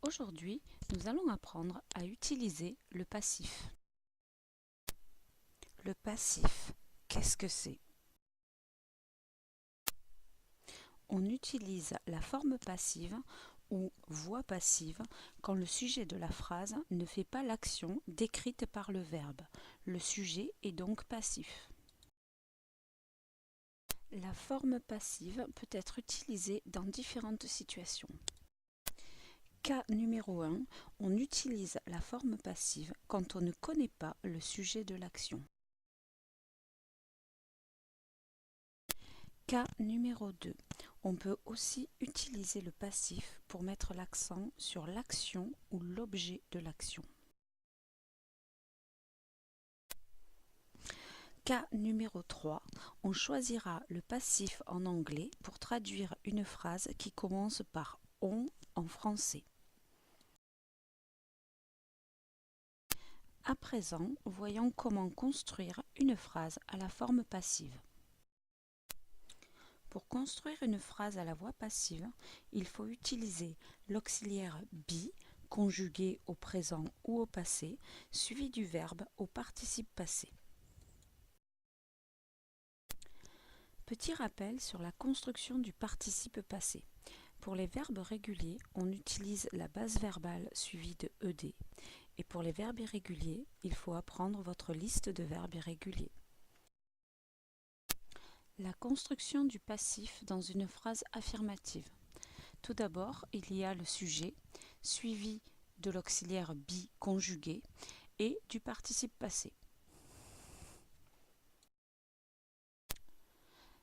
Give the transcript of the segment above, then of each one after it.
Aujourd'hui, nous allons apprendre à utiliser le passif. Le passif, qu'est-ce que c'est? On utilise la forme passive ou voix passive quand le sujet de la phrase ne fait pas l'action décrite par le verbe. Le sujet est donc passif. La forme passive peut être utilisée dans différentes situations. Cas numéro 1, on utilise la forme passive quand on ne connaît pas le sujet de l'action. Cas numéro 2, on peut aussi utiliser le passif pour mettre l'accent sur l'action ou l'objet de l'action. Cas numéro 3, on choisira le passif en anglais pour traduire une phrase qui commence par « on » en français. À présent, voyons comment construire une phrase à la forme passive. Pour construire une phrase à la voix passive, il faut utiliser l'auxiliaire be conjugué au présent ou au passé, suivi du verbe au participe passé. Petit rappel sur la construction du participe passé. Pour les verbes réguliers, on utilise la base verbale suivie de ed. Et pour les verbes irréguliers, il faut apprendre votre liste de verbes irréguliers. La construction du passif dans une phrase affirmative. Tout d'abord, il y a le sujet, suivi de l'auxiliaire be conjugué et du participe passé.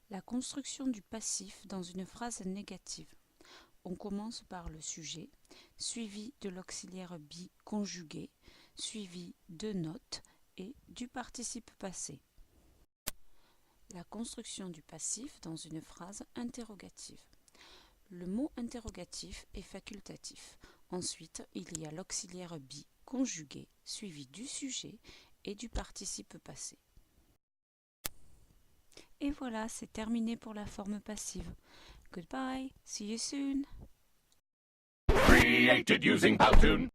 La construction du passif dans une phrase négative. On commence par le sujet, suivi de l'auxiliaire be conjugué, suivi de notes et du participe passé. La construction du passif dans une phrase interrogative. Le mot interrogatif est facultatif. Ensuite, il y a l'auxiliaire be conjugué, suivi du sujet et du participe passé. Et voilà, c'est terminé pour la forme passive. Goodbye, see you soon. Created using Powtoon.